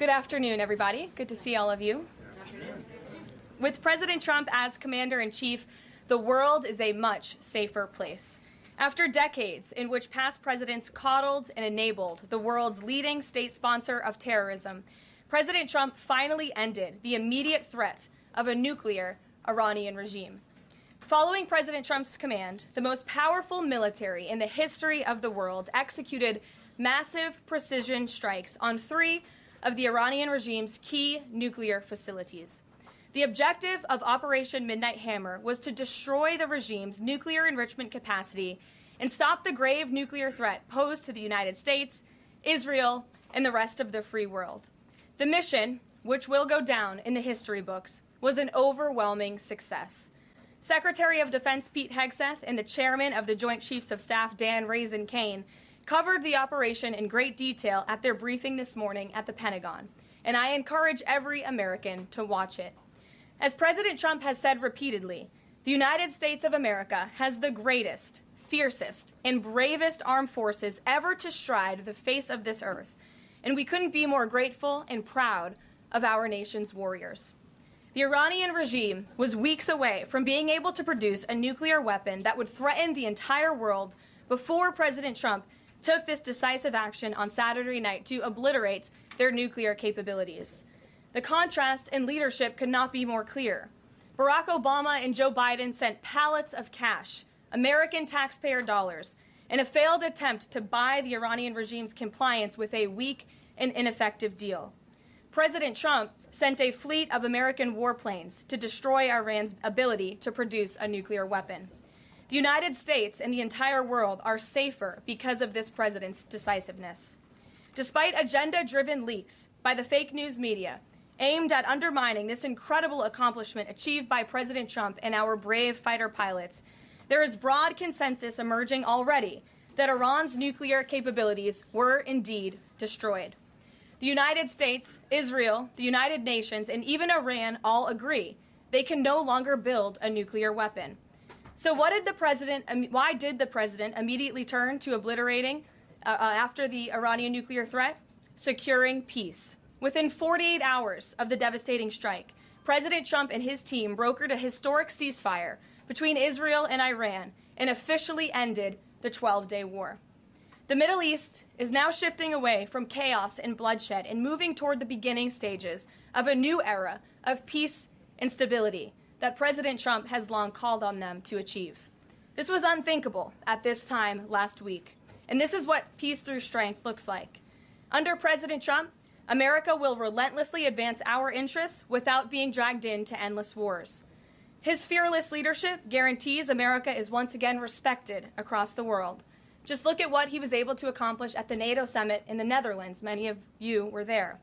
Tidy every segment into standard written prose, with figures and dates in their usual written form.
Good afternoon, everybody. Good to see all of you. With President Trump as commander-in-chief, the world is a much safer place. After decades in which past presidents coddled and enabled the world's leading state sponsor of terrorism, President Trump finally ended the immediate threat of a nuclear Iranian regime. Following President Trump's command, the most powerful military in the history of the world executed massive precision strikes on 3 of the Iranian regime's key nuclear facilities. The objective of Operation Midnight Hammer was to destroy the regime's nuclear enrichment capacity and stop the grave nuclear threat posed to the United States, Israel, and the rest of the free world. The mission, which will go down in the history books, was an overwhelming success. Secretary of Defense Pete Hegseth and the chairman of the Joint Chiefs of Staff Dan Raisin Kane covered the operation in great detail at their briefing this morning at the Pentagon, and I encourage every American to watch it. As President Trump has said repeatedly, the United States of America has the greatest, fiercest, and bravest armed forces ever to stride the face of this earth, and we couldn't be more grateful and proud of our nation's warriors. The Iranian regime was weeks away from being able to produce a nuclear weapon that would threaten the entire world before President Trump took this decisive action on Saturday night to obliterate their nuclear capabilities. The contrast in leadership could not be more clear. Barack Obama and Joe Biden sent pallets of cash, American taxpayer dollars, in a failed attempt to buy the Iranian regime's compliance with a weak and ineffective deal. President Trump sent a fleet of American warplanes to destroy Iran's ability to produce a nuclear weapon. The United States and the entire world are safer because of this president's decisiveness. Despite agenda-driven leaks by the fake news media aimed at undermining this incredible accomplishment achieved by President Trump and our brave fighter pilots, there is broad consensus emerging already that Iran's nuclear capabilities were indeed destroyed. The United States, Israel, the United Nations, and even Iran all agree they can no longer build a nuclear weapon. So why did the president immediately turn to obliterating after the Iranian nuclear threat? Securing peace. Within 48 hours of the devastating strike, President Trump and his team brokered a historic ceasefire between Israel and Iran and officially ended the 12-day war. The Middle East is now shifting away from chaos and bloodshed and moving toward the beginning stages of a new era of peace and stability that President Trump has long called on them to achieve. This was unthinkable at this time last week, and this is what peace through strength looks like. Under President Trump, America will relentlessly advance our interests without being dragged into endless wars. His fearless leadership guarantees America is once again respected across the world. Just look at what he was able to accomplish at the NATO summit in the Netherlands. Many of you were there.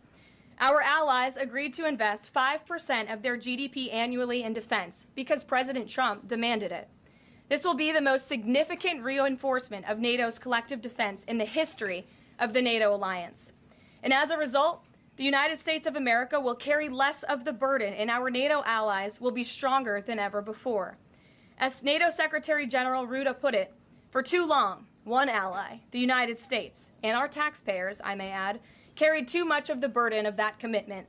Our allies agreed to invest 5% of their GDP annually in defense because President Trump demanded it. This will be the most significant reinforcement of NATO's collective defense in the history of the NATO alliance. And as a result, the United States of America will carry less of the burden, and our NATO allies will be stronger than ever before. As NATO Secretary General Rutte put it, for too long, one ally, the United States, and our taxpayers, I may add, carried too much of the burden of that commitment.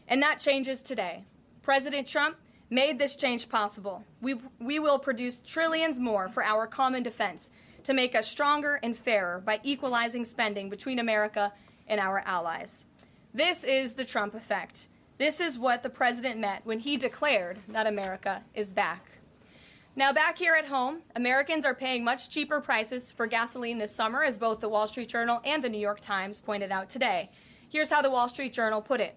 And that changes today. President Trump made this change possible. We will produce trillions more for our common defense to make us stronger and fairer by equalizing spending between America and our allies. This is the Trump effect. This is what the president meant when he declared that America is back. Now, back here at home, Americans are paying much cheaper prices for gasoline this summer, as both the Wall Street Journal and the New York Times pointed out today. Here's how the Wall Street Journal put it.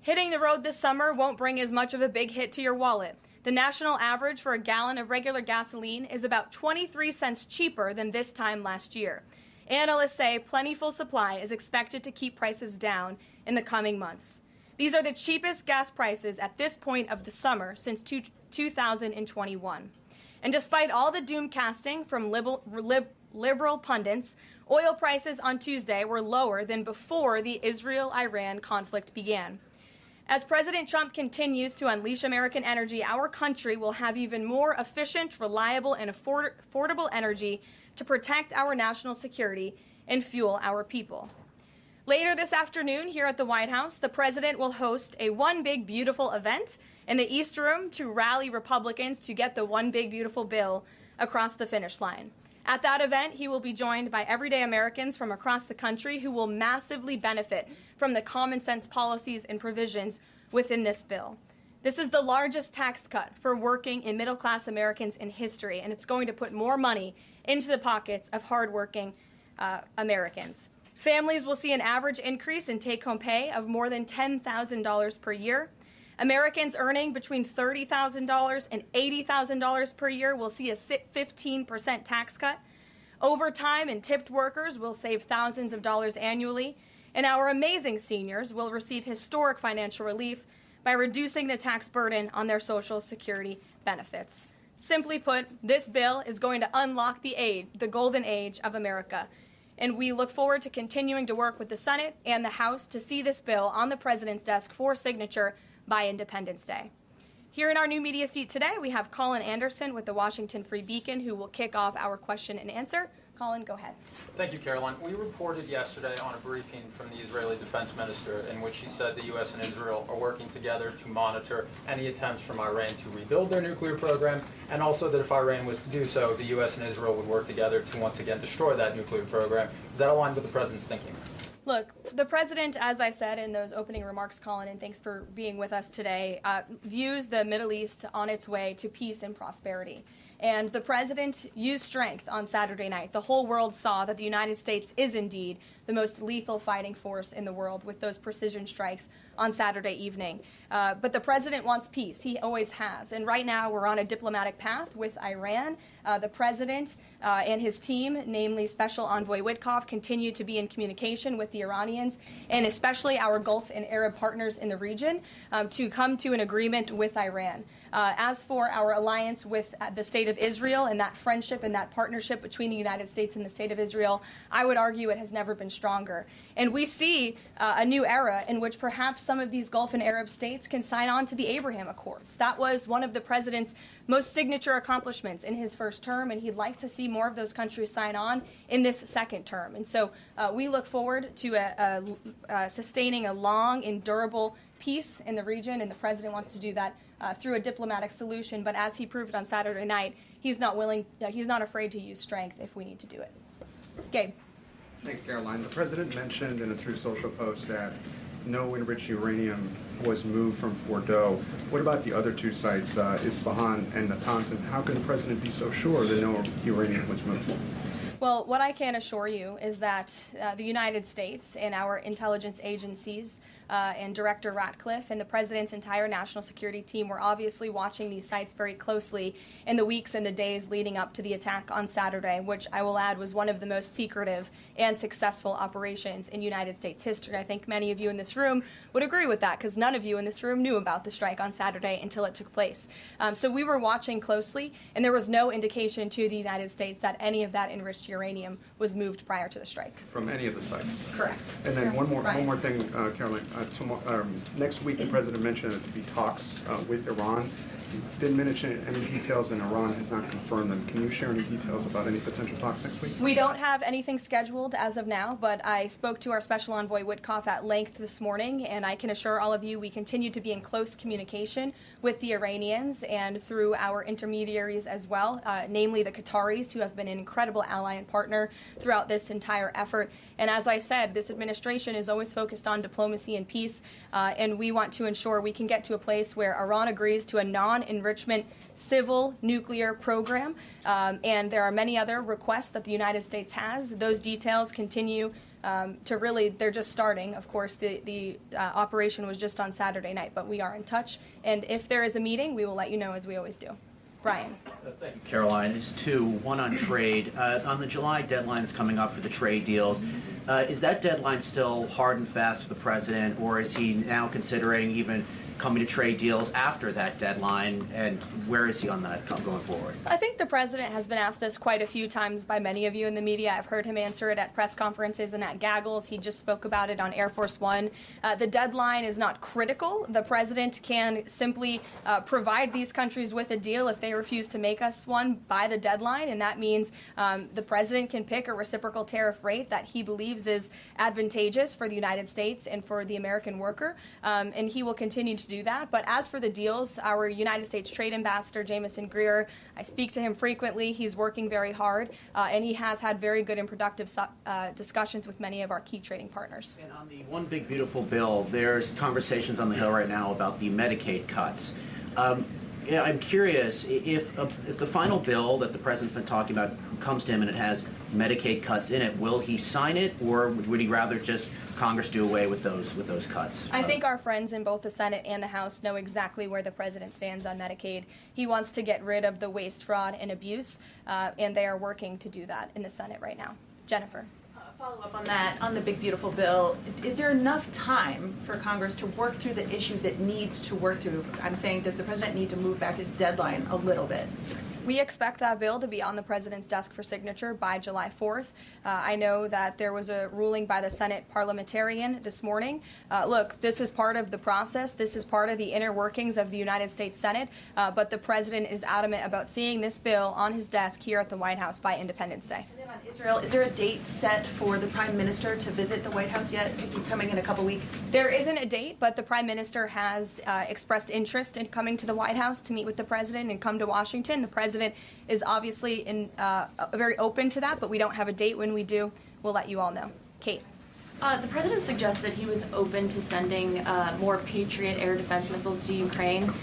Hitting the road this summer won't bring as much of a big hit to your wallet. The national average for a gallon of regular gasoline is about 23 cents cheaper than this time last year. Analysts say plentiful supply is expected to keep prices down in the coming months. These are the cheapest gas prices at this point of the summer since 2021. And despite all the doom casting from liberal pundits, oil prices on Tuesday were lower than before the Israel-Iran conflict began. As President Trump continues to unleash American energy, our country will have even more efficient, reliable, and affordable energy to protect our national security and fuel our people. Later this afternoon here at the White House, the president will host a One Big Beautiful event in the East Room to rally Republicans to get the One Big Beautiful bill across the finish line. At that event, he will be joined by everyday Americans from across the country who will massively benefit from the common sense policies and provisions within this bill. This is the largest tax cut for working and middle-class Americans in history, and it's going to put more money into the pockets of hardworking Americans. Families will see an average increase in take-home pay of more than $10,000 per year. Americans earning between $30,000 and $80,000 per year will see a 15% tax cut. Overtime and tipped workers will save thousands of dollars annually. And our amazing seniors will receive historic financial relief by reducing the tax burden on their Social Security benefits. Simply put, this bill is going to unlock the golden age of America. And we look forward to continuing to work with the Senate and the House to see this bill on the president's desk for signature by Independence Day. Here in our new media seat today, we have Colin Anderson with the Washington Free Beacon, who will kick off our question and answer. Colin, go ahead. Thank you, Karoline. We reported yesterday on a briefing from the Israeli defense minister in which she said the U.S. and Israel are working together to monitor any attempts from Iran to rebuild their nuclear program, and also that if Iran was to do so, the U.S. and Israel would work together to once again destroy that nuclear program. Is that aligned with the president's thinking? Look, the president, as I said in those opening remarks, Colin, and thanks for being with us today, views the Middle East on its way to peace and prosperity. And the president used strength on Saturday night. The whole world saw that the United States is indeed the most lethal fighting force in the world with those precision strikes on Saturday evening. But the president wants peace. He always has. And right now we're on a diplomatic path with Iran. The president and his team, namely Special Envoy Witkoff, continue to be in communication with the Iranians and especially our Gulf and Arab partners in the region to come to an agreement with Iran. As for our alliance with the State of Israel and that friendship and that partnership between the United States and the State of Israel, I would argue it has never been stronger. And we see a new era in which perhaps some of these Gulf and Arab states can sign on to the Abraham Accords. That was one of the president's most signature accomplishments in his first term, and he'd like to see more of those countries sign on in this second term. And so we look forward to sustaining a long and durable peace in the region, and the president wants to do that through a diplomatic solution. But as he proved on Saturday night, he's not afraid to use strength if we need to do it. Gabe. Thanks, Karoline. The president mentioned in a Truth Social post that no enriched uranium was moved from Fordow. What about the other two sites, Isfahan and Natanz, and how can the president be so sure that no uranium was moved? Well, what I can assure you is that the United States and our intelligence agencies and Director Ratcliffe and the president's entire national security team were obviously watching these sites very closely in the weeks and the days leading up to the attack on Saturday, which I will add was one of the most secretive and successful operations in United States history. I think many of you in this room would agree with that because none of you in this room knew about the strike on Saturday until it took place. So we were watching closely, and there was no indication to the United States that any of that enriched uranium was moved prior to the strike. From any of the sites? Correct. And then one more thing, Karoline. Next week, the president mentioned that there would be talks with Iran. He didn't mention any details, and Iran has not confirmed them. Can you share any details about any potential talks next week? We don't have anything scheduled as of now, but I spoke to our Special Envoy Witkoff at length this morning, and I can assure all of you we continue to be in close communication with the Iranians and through our intermediaries as well, namely the Qataris, who have been an incredible ally and partner throughout this entire effort. And as I said, this administration is always focused on diplomacy and peace, and we want to ensure we can get to a place where Iran agrees to a non-enrichment civil nuclear program, and there are many other requests that the United States has. Those details continue to really, they're just starting. Of course, the operation was just on Saturday night, but we are in touch, and if there is a meeting, we will let you know as we always do. Brian. Thank you, Karoline. There's two. One on trade. On the July deadline that's coming up for the trade deals, is that deadline still hard and fast for the president, or is he now considering even coming to trade deals after that deadline, and where is he on that going forward? I think the president has been asked this quite a few times by many of you in the media. I've heard him answer it at press conferences and at gaggles. He just spoke about it on Air Force One. The deadline is not critical. The president can simply provide these countries with a deal if they refuse to make us one by the deadline, and that means the president can pick a reciprocal tariff rate that he believes is advantageous for the United States and for the American worker, and he will continue to do that. But as for the deals, our United States Trade Ambassador, Jamison Greer, I speak to him frequently. He's working very hard, and he has had very good and productive discussions with many of our key trading partners. And on the One Big Beautiful Bill, there's conversations on the Hill right now about the Medicaid cuts. Yeah, I'm curious if the final bill that the president's been talking about comes to him and it has Medicaid cuts in it, will he sign it, or would he rather just Congress do away with those cuts? I think our friends in both the Senate and the House know exactly where the president stands on Medicaid. He wants to get rid of the waste, fraud, and abuse, and they are working to do that in the Senate right now. Jennifer. Follow up on that, on the big beautiful bill, is there enough time for Congress to work through the issues it needs to work through? I'm saying, does the president need to move back his deadline a little bit? We expect that bill to be on the president's desk for signature by July 4th. I know that there was a ruling by the Senate parliamentarian this morning. Look, this is part of the process. This is part of the inner workings of the United States Senate, but the president is adamant about seeing this bill on his desk here at the White House by Independence Day. And then on Israel, is there a date set for the prime minister to visit the White House yet? Is he coming in a couple weeks? There isn't a date, but the prime minister has expressed interest in coming to the White House to meet with the president and come to Washington. The president is obviously very open to that, but we don't have a date. When we do, we'll let you all know. Kate. The president suggested he was open to sending more Patriot air defense missiles to Ukraine.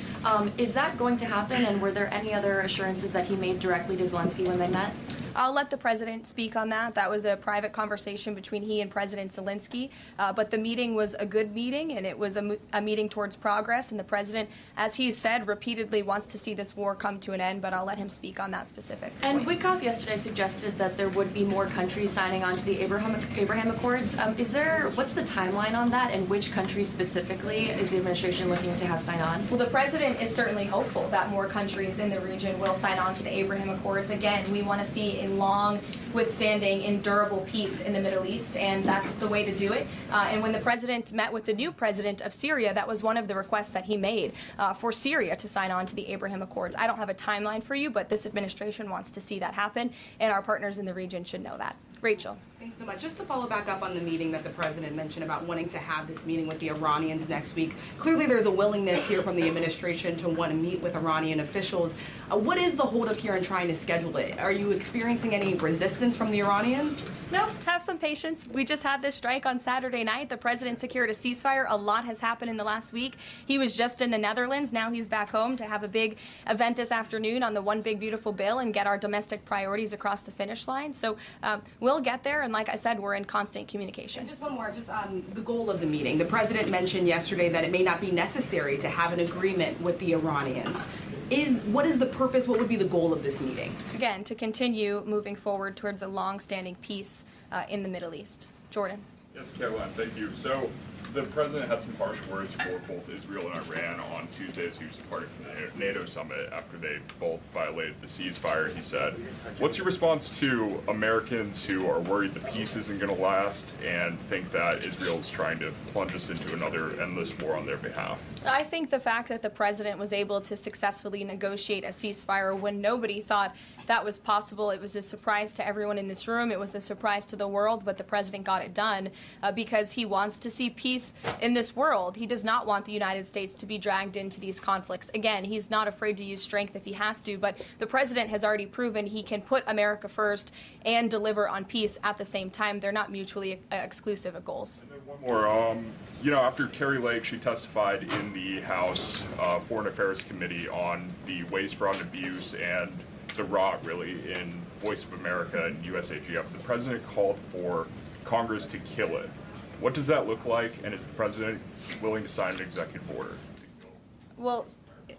Is that going to happen, and were there any other assurances that he made directly to Zelensky when they met? I'll let the president speak on that. That was a private conversation between he and President Zelensky, but the meeting was a good meeting, and it was a meeting towards progress, and the president, as he said, repeatedly wants to see this war come to an end, but I'll let him speak on that specific. And Witkoff yesterday suggested that there would be more countries signing on to the Abraham Accords. What's the timeline on that, and which countries specifically is the administration looking to have sign on? Well, the president is certainly hopeful that more countries in the region will sign on to the Abraham Accords. Again, we want to see a long, withstanding, endurable peace in the Middle East, and that's the way to do it. And when the president met with the new president of Syria, that was one of the requests that he made for Syria to sign on to the Abraham Accords. I don't have a timeline for you, but this administration wants to see that happen, and our partners in the region should know that. Rachel. Thanks so much. Just to follow back up on the meeting that the president mentioned about wanting to have this meeting with the Iranians next week. Clearly there's a willingness here from the administration to want to meet with Iranian officials. What is the holdup here in trying to schedule it? Are you experiencing any resistance from the Iranians? No, have some patience. We just had this strike on Saturday night. The president secured a ceasefire. A lot has happened in the last week. He was just in the Netherlands. Now he's back home to have a big event this afternoon on the One Big Beautiful Bill and get our domestic priorities across the finish line. So we'll get there, and like I said, we're in constant communication. And just one more, just the goal of the meeting. The president mentioned yesterday that it may not be necessary to have an agreement with the Iranians. What is the purpose? What would be the goal of this meeting? Again, to continue moving forward towards a long-standing peace in the Middle East. Jordan. Yes, Caroline, thank you. So the president had some harsh words for both Israel and Iran on Tuesday as he was departing from the NATO summit after they both violated the ceasefire. He said, what's your response to Americans who are worried the peace isn't going to last and think that Israel is trying to plunge us into another endless war on their behalf? I think the fact that the president was able to successfully negotiate a ceasefire when nobody thought that was possible, it was a surprise to everyone in this room. It was a surprise to the world, but the president got it done because he wants to see peace in this world. He does not want the United States to be dragged into these conflicts. Again, he's not afraid to use strength if he has to, but the president has already proven he can put America first and deliver on peace at the same time. They're not mutually exclusive goals. And then one more. After Kari Lake, she testified in the House Foreign Affairs Committee on the waste, fraud, and abuse and the rot, really, in Voice of America and USAGF. The president called for Congress to kill it. What does that look like, and is the president willing to sign an executive order? Well,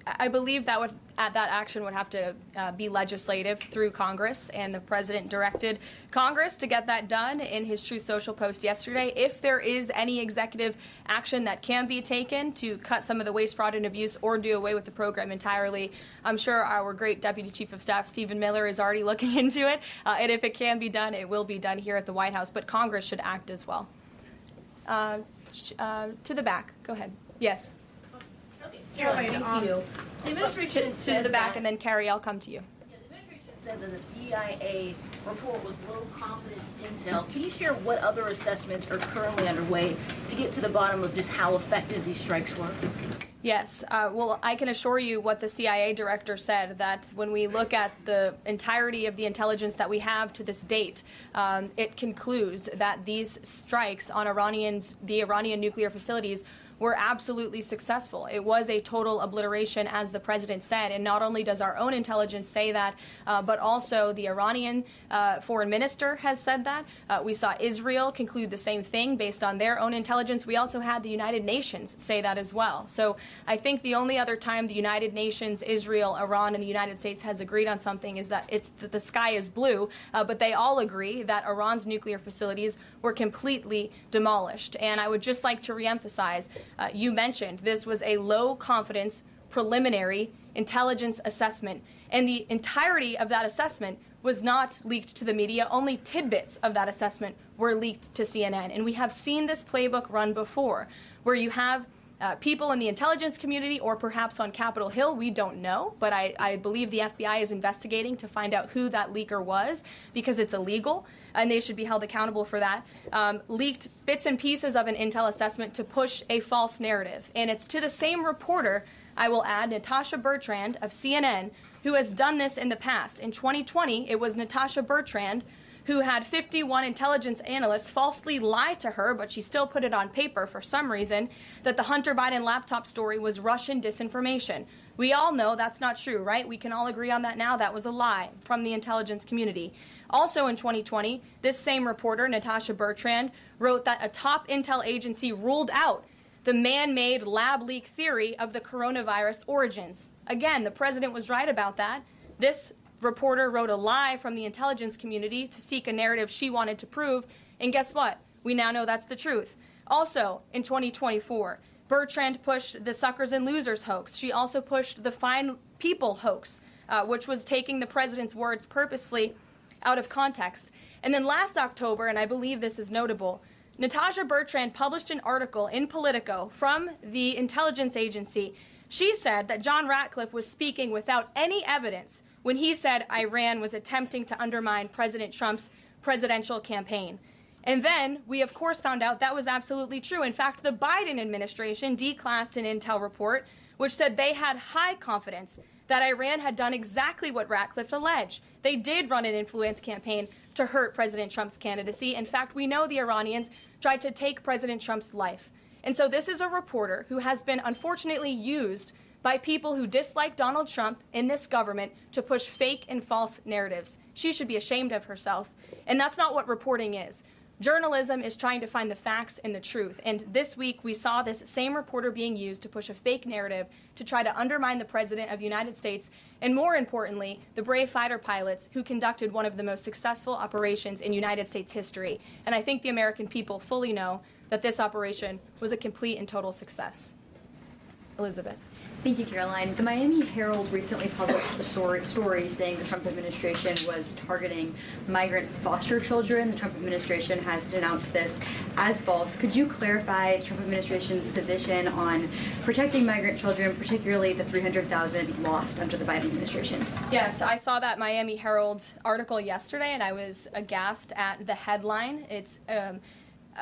I believe that that action would have to be legislative through Congress, and the president directed Congress to get that done in his Truth Social post yesterday. If there is any executive action that can be taken to cut some of the waste, fraud, and abuse or do away with the program entirely, I'm sure our great Deputy Chief of Staff, Stephen Miller, is already looking into it. And if it can be done, it will be done here at the White House. But Congress should act as well. To the back. Go ahead. Yes. Okay, Caroline, thank you. The administration has To said the back, that, and then Carrie, I'll come to you. yeah, the administration said that the DIA report was low confidence intel. Can you share what other assessments are currently underway to get to the bottom of just how effective these strikes were? Yes. Well, I can assure you what the CIA director said, that when we look at the entirety of the intelligence that we have to this date, it concludes that these strikes on the Iranian nuclear facilities were absolutely successful. It was a total obliteration, as the president said, and not only does our own intelligence say that, but also the Iranian foreign minister has said that. We saw Israel conclude the same thing based on their own intelligence. We also had the United Nations say that as well. So I think the only other time the United Nations, Israel, Iran, and the United States has agreed on something is that the sky is blue, but they all agree that Iran's nuclear facilities were completely demolished. And I would just like to reemphasize, you mentioned this was a low confidence preliminary intelligence assessment, and the entirety of that assessment was not leaked to the media. Only tidbits of that assessment were leaked to CNN. And we have seen this playbook run before, where you have people in the intelligence community, or perhaps on Capitol Hill, we don't know, but I believe the FBI is investigating to find out who that leaker was, because it's illegal and they should be held accountable for that, leaked bits and pieces of an intel assessment to push a false narrative. And it's to the same reporter, I will add, Natasha Bertrand of CNN, who has done this in the past. In 2020, it was Natasha Bertrand who had 51 intelligence analysts falsely lie to her, but she still put it on paper for some reason, that the Hunter Biden laptop story was Russian disinformation. We all know that's not true, right? We can all agree on that now. That was a lie from the intelligence community. Also in 2020, this same reporter, Natasha Bertrand, wrote that a top intel agency ruled out the man-made lab leak theory of the coronavirus origins. Again, the president was right about that. This reporter wrote a lie from the intelligence community to seek a narrative she wanted to prove, and guess what? We now know that's the truth. Also, in 2024, Bertrand pushed the suckers and losers hoax. She also pushed the fine people hoax, which was taking the president's words purposely out of context. And then last October, and I believe this is notable, Natasha Bertrand published an article in Politico from the intelligence agency. She said that John Ratcliffe was speaking without any evidence when he said Iran was attempting to undermine President Trump's presidential campaign. And then we, of course, found out that was absolutely true. In fact, the Biden administration declassed an intel report which said they had high confidence that Iran had done exactly what Ratcliffe alleged. They did run an influence campaign to hurt President Trump's candidacy. In fact, we know the Iranians tried to take President Trump's life. And so this is a reporter who has been unfortunately used by people who dislike Donald Trump in this government to push fake and false narratives. She should be ashamed of herself. And that's not what reporting is. Journalism is trying to find the facts and the truth. And this week we saw this same reporter being used to push a fake narrative to try to undermine the President of the United States, and more importantly, the brave fighter pilots who conducted one of the most successful operations in United States history. And I think the American people fully know that this operation was a complete and total success. Elizabeth. Thank you, Caroline. The Miami Herald recently published a story saying the Trump administration was targeting migrant foster children. The Trump administration has denounced this as false. Could you clarify the Trump administration's position on protecting migrant children, particularly the 300,000 lost under the Biden administration? Yes, I saw that Miami Herald article yesterday, and I was aghast at the headline. It's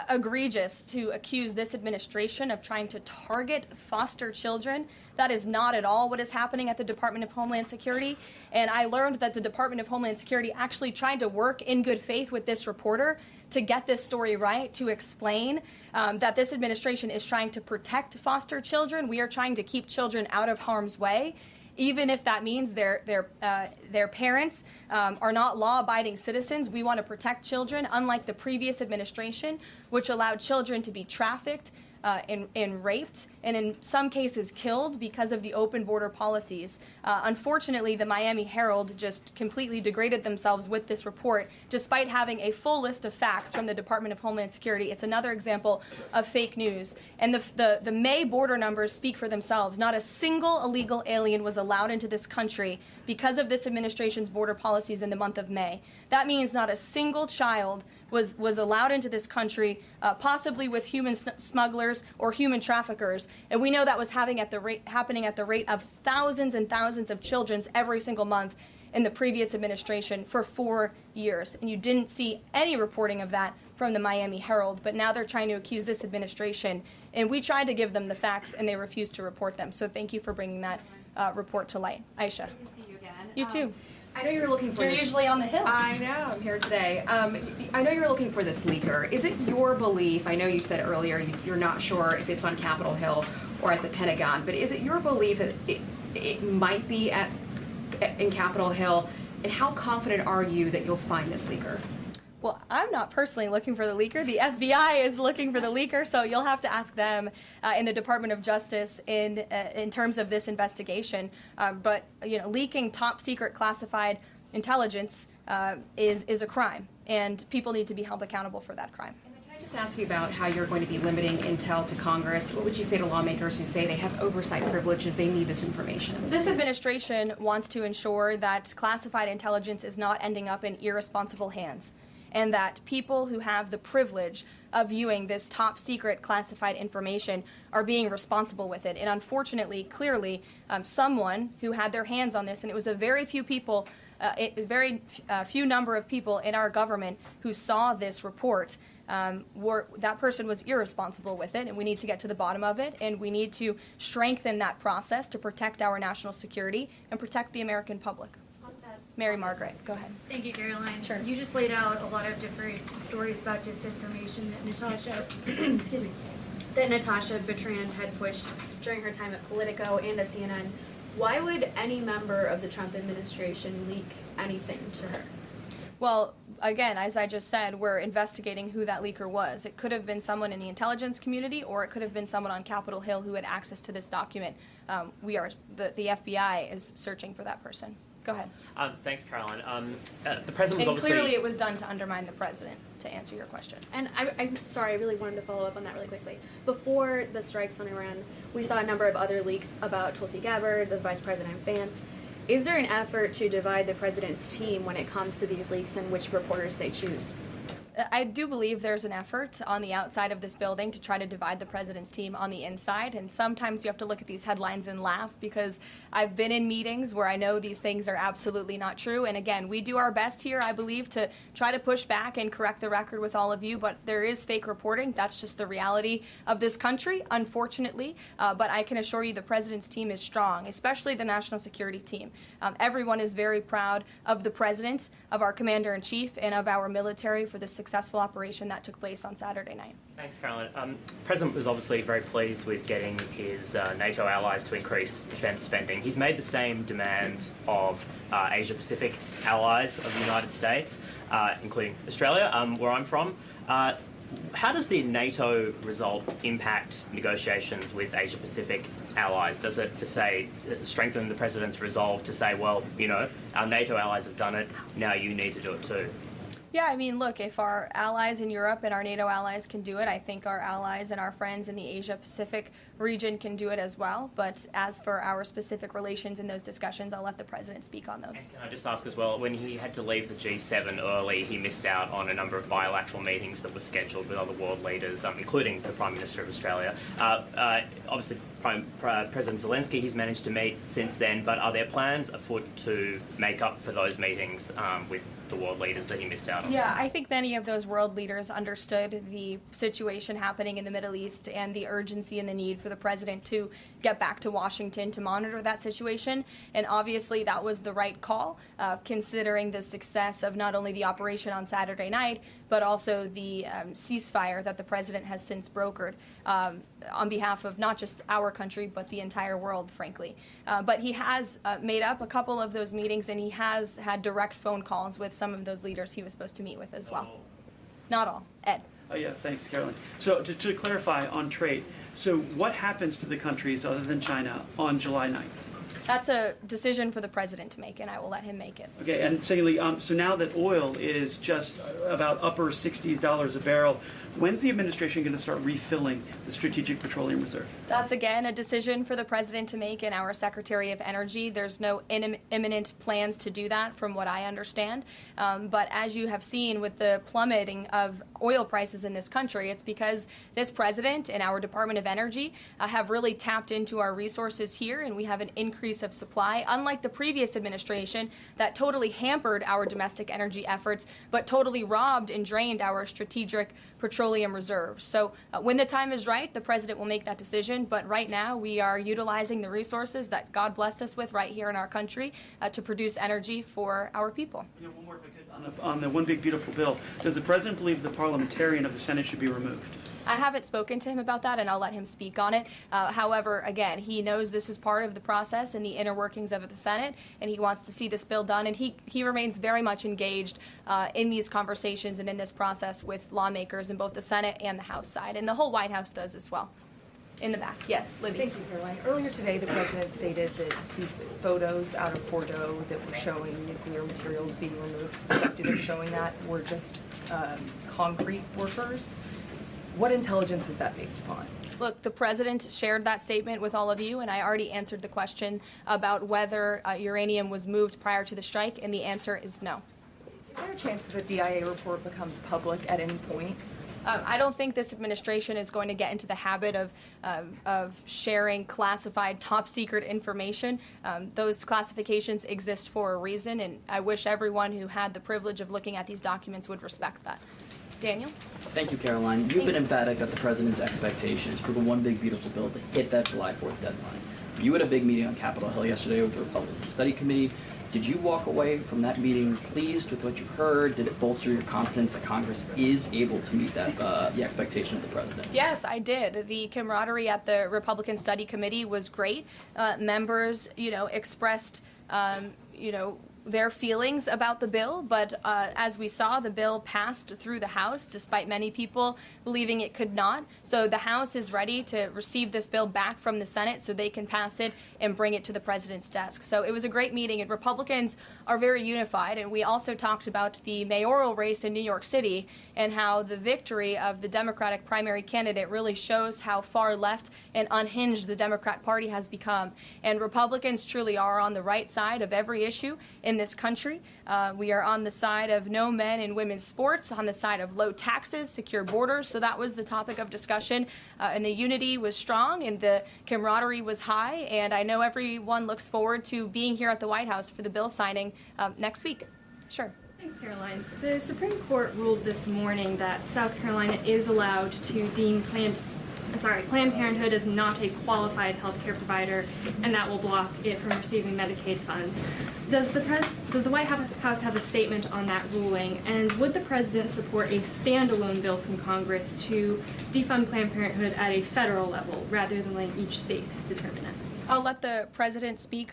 egregious to accuse this administration of trying to target foster children. That is not at all what is happening at the Department of Homeland Security. And I learned that the Department of Homeland Security actually tried to work in good faith with this reporter to get this story right, to explain that this administration is trying to protect foster children. We are trying to keep children out of harm's way, even if that means their parents are not law-abiding citizens. We want to protect children, unlike the previous administration, which allowed children to be trafficked, and raped, and in some cases killed because of the open border policies. Unfortunately, the Miami Herald just completely degraded themselves with this report, despite having a full list of facts from the Department of Homeland Security. It's another example of fake news. And the May border numbers speak for themselves. Not a single illegal alien was allowed into this country because of this administration's border policies in the month of May. That means not a single child was allowed into this country, possibly with human smugglers or human traffickers. And we know that was happening at the rate of thousands and thousands of children every single month in the previous administration for 4 years. And you didn't see any reporting of that from the Miami Herald, but now they're trying to accuse this administration. And we tried to give them the facts, and they refused to report them. So thank you for bringing that report to light. Aisha. Good to see you again. You too. I know you're looking for You're this. usually on the Hill. I know, I'm here today. I know you're looking for this leaker. Is it your belief, I know you said earlier you're not sure if it's on Capitol Hill or at the Pentagon, but is it your belief that it might be in Capitol Hill, and how confident are you that you'll find this leaker? Well, I'm not personally looking for the leaker. The FBI is looking for the leaker, so you'll have to ask them in the Department of Justice in terms of this investigation. But leaking top secret classified intelligence is a crime, and people need to be held accountable for that crime. Can I just ask you about how you're going to be limiting intel to Congress? What would you say to lawmakers who say they have oversight privileges, they need this information? This administration wants to ensure that classified intelligence is not ending up in irresponsible hands, and that people who have the privilege of viewing this top secret classified information are being responsible with it. And unfortunately, clearly, someone who had their hands on this, and it was a very few people, few number of people in our government who saw this report, that person was irresponsible with it, and we need to get to the bottom of it, and we need to strengthen that process to protect our national security and protect the American public. Mary Margaret, go ahead. Thank you, Caroline. Sure. You just laid out a lot of different stories about disinformation that Natasha, excuse me, that Natasha Bertrand had pushed during her time at Politico and at CNN. Why would any member of the Trump administration leak anything to her? Well, again, as I just said, we're investigating who that leaker was. It could have been someone in the intelligence community, or it could have been someone on Capitol Hill who had access to this document. The FBI is searching for that person. Go ahead. Thanks, Caroline. The president was And obviously... clearly it was done to undermine the president, to answer your question. And I'm sorry, I really wanted to follow up on that really quickly. Before the strikes on Iran, we saw a number of other leaks about Tulsi Gabbard, the Vice President Vance. Is there an effort to divide the president's team when it comes to these leaks and which reporters they choose? I do believe there's an effort on the outside of this building to try to divide the president's team on the inside, and sometimes you have to look at these headlines and laugh, because I've been in meetings where I know these things are absolutely not true. And again, we do our best here, I believe, to try to push back and correct the record with all of you, but there is fake reporting. That's just the reality of this country, unfortunately. But I can assure you the president's team is strong, especially the national security team. Everyone is very proud of the president, of our commander-in-chief, and of our military for the successful operation that took place on Saturday night. Thanks, Caroline. The president was obviously very pleased with getting his NATO allies to increase defence spending. He's made the same demands of Asia-Pacific allies of the United States, including Australia, where I'm from. How does the NATO result impact negotiations with Asia-Pacific allies? Does it, for say, strengthen the president's resolve to say, well, our NATO allies have done it, now you need to do it too? Yeah, I mean, look, if our allies in Europe and our NATO allies can do it, I think our allies and our friends in the Asia-Pacific region can do it as well. But as for our specific relations in those discussions, I'll let the president speak on those. And can I just ask as well, when he had to leave the G7 early, he missed out on a number of bilateral meetings that were scheduled with other world leaders, including the Prime Minister of Australia. Obviously, President Zelensky, he's managed to meet since then, but are there plans afoot to make up for those meetings with the world leaders that he missed out on? Yeah, I think many of those world leaders understood the situation happening in the Middle East and the urgency and the need for the president to get back to Washington to monitor that situation. And obviously that was the right call, considering the success of not only the operation on Saturday night, but also the ceasefire that the president has since brokered on behalf of not just our country, but the entire world, frankly. But he has made up a couple of those meetings, and he has had direct phone calls with some of those leaders he was supposed to meet with as well. Not all. Ed. Yeah, thanks, Caroline. So to clarify on trade, so what happens to the countries other than China on July 9th? That's a decision for the president to make, and I will let him make it. Okay, and secondly, so now that oil is just about upper $60s a barrel, when's the administration going to start refilling the Strategic Petroleum Reserve? That's, again, a decision for the president to make and our Secretary of Energy. There's no imminent plans to do that, from what I understand. But as you have seen with the plummeting of oil prices in this country, it's because this president and our Department of Energy have really tapped into our resources here, and we have an increase of supply, unlike the previous administration that totally hampered our domestic energy efforts, but totally robbed and drained our strategic petroleum reserves. So when the time is right, the president will make that decision. But right now, we are utilizing the resources that God blessed us with right here in our country to produce energy for our people. You know, one more if I could, on the One Big Beautiful Bill, does the president believe the parliamentarian of the Senate should be removed? I haven't spoken to him about that, and I'll let him speak on it. However, again, he knows this is part of the process and the inner workings of the Senate, and he wants to see this bill done, and he remains very much engaged in these conversations and in this process with lawmakers in both the Senate and the House side, and the whole White House does as well. In the back, yes, Libby. Thank you, Caroline. Earlier today, the president stated that these photos out of Fordo that were showing nuclear materials being removed, suspected of showing that, were just concrete workers. What intelligence is that based upon? Look, the president shared that statement with all of you, and I already answered the question about whether uranium was moved prior to the strike, and the answer is no. Is there a chance that the DIA report becomes public at any point? I don't think this administration is going to get into the habit of sharing classified, top-secret information. Those classifications exist for a reason, and I wish everyone who had the privilege of looking at these documents would respect that. Daniel? Thank you, Caroline. You've been emphatic of the president's expectations for the One Big Beautiful Bill to hit that July 4th deadline. You had a big meeting on Capitol Hill yesterday with the Republican Study Committee. Did you walk away from that meeting pleased with what you heard? Did it bolster your confidence that Congress is able to meet that the expectation of the president? Yes, I did. The camaraderie at the Republican Study Committee was great. Members, expressed, their feelings about the bill, but as we saw, the bill passed through the House, despite many people believing it could not. So the House is ready to receive this bill back from the Senate so they can pass it and bring it to the president's desk. So it was a great meeting, and Republicans are very unified. And we also talked about the mayoral race in New York City and how the victory of the Democratic primary candidate really shows how far left and unhinged the Democrat Party has become. And Republicans truly are on the right side of every issue in this country. We are on the side of no men in women's sports, on the side of low taxes, secure borders. So that was the topic of discussion. And the unity was strong and the camaraderie was high. And I know everyone looks forward to being here at the White House for the bill signing next week. Sure. Thanks, Caroline. The Supreme Court ruled this morning that South Carolina is allowed to deem Planned Parenthood is not a qualified health care provider, and that will block it from receiving Medicaid funds. Does the White House have a statement on that ruling, and would the president support a standalone bill from Congress to defund Planned Parenthood at a federal level rather than letting each state determine it? I'll let the president speak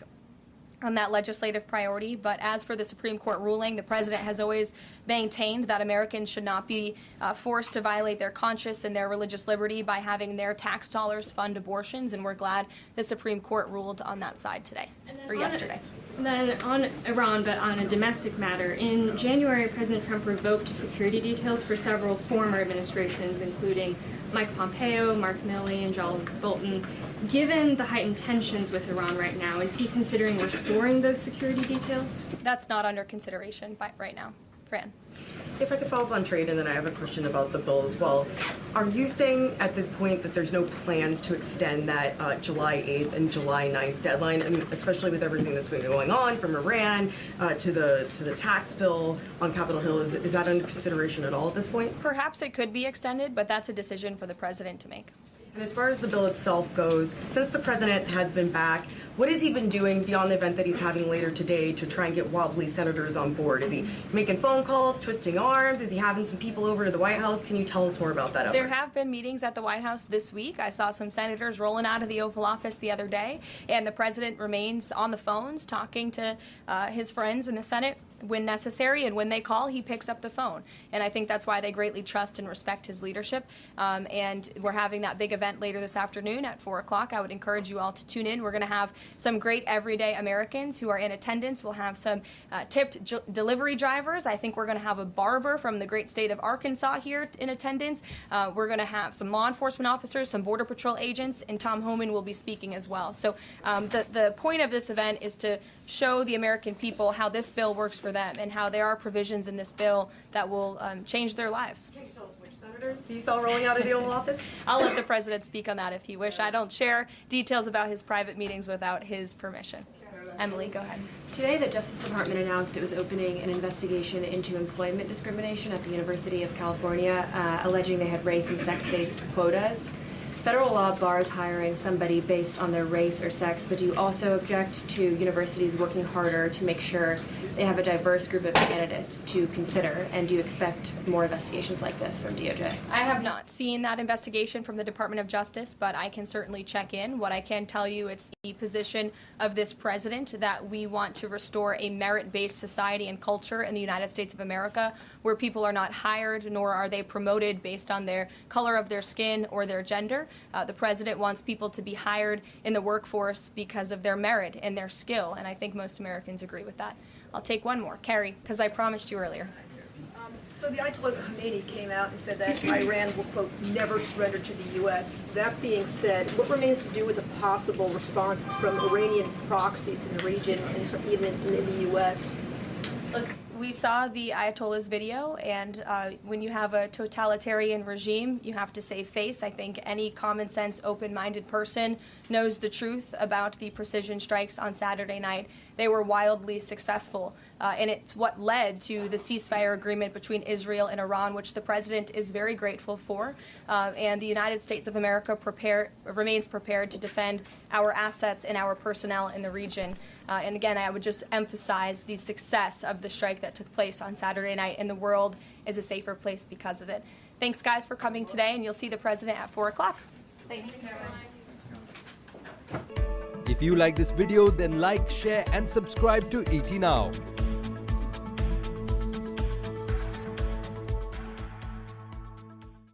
on that legislative priority, but as for the Supreme Court ruling, the president has always maintained that Americans should not be forced to violate their conscience and their religious liberty by having their tax dollars fund abortions, and we're glad the Supreme Court ruled on that side today, or yesterday. Then on Iran, but on a domestic matter, in January, President Trump revoked security details for several former administrations, including Mike Pompeo, Mark Milley, and John Bolton. Given the heightened tensions with Iran right now, is he considering restoring those security details? That's not under consideration right now. Fran. If I could follow up on trade, and then I have a question about the bill as well. Are you saying at this point that there's no plans to extend that July 8th and July 9th deadline, and especially with everything that's been going on from Iran to the tax bill on Capitol Hill? Is that under consideration at all at this point? Perhaps it could be extended, but that's a decision for the president to make. And as far as the bill itself goes, since the president has been back, What has he been doing beyond the event that he's having later today to try and get wobbly senators on board? Is he making phone calls, twisting arms? Is he having some people over to the White House? Can you tell us more about that effort? There have been meetings at the White House this week. I saw some senators rolling out of the Oval Office the other day, and the president remains on the phones talking to his friends in the Senate when necessary, and when they call, he picks up the phone. And I think that's why they greatly trust and respect his leadership. And we're having that big event later this afternoon at 4 o'clock. I would encourage you all to tune in. We're going to have some great everyday Americans who are in attendance. We'll have some tipped delivery drivers. I think we're going to have a barber from the great state of Arkansas here in attendance. We're going to have some law enforcement officers, some Border Patrol agents, and Tom Homan will be speaking as well. So the point of this event is to show the American people how this bill works for them and how there are provisions in this bill that will change their lives. Can you tell us which senators you saw rolling out of the Oval Office? I'll let the president speak on that if he wish. I don't share details about his private meetings without his permission. Emily, go ahead. Today, the Justice Department announced it was opening an investigation into employment discrimination at the University of California, alleging they had race and sex-based quotas. Federal law bars hiring somebody based on their race or sex, but do you also object to universities working harder to make sure they have a diverse group of candidates to consider? And do you expect more investigations like this from DOJ? I have not seen that investigation from the Department of Justice, but I can certainly check in. What I can tell you, it's the position of this president that we want to restore a merit-based society and culture in the United States of America, where people are not hired nor are they promoted based on their color of their skin or their gender. The president wants people to be hired in the workforce because of their merit and their skill, and I think most Americans agree with that. I'll take one more. Carrie, because I promised you earlier. So the Ayatollah Khomeini came out and said that Iran will, quote, never surrender to the U.S. That being said, what remains to do with the possible responses from Iranian proxies in the region and even in the U.S.? Look, we saw the Ayatollah's video, and when you have a totalitarian regime, you have to save face. I think any common sense, open-minded person knows the truth about the precision strikes on Saturday night. They were wildly successful, and it's what led to the ceasefire agreement between Israel and Iran, which the president is very grateful for. And the United States of America remains prepared to defend our assets and our personnel in the region. And again, I would just emphasize the success of the strike that took place on Saturday night, and the world is a safer place because of it. Thanks, guys, for coming today, and you'll see the president at 4 o'clock. Thanks. If you like this video, then like, share and subscribe to ET Now.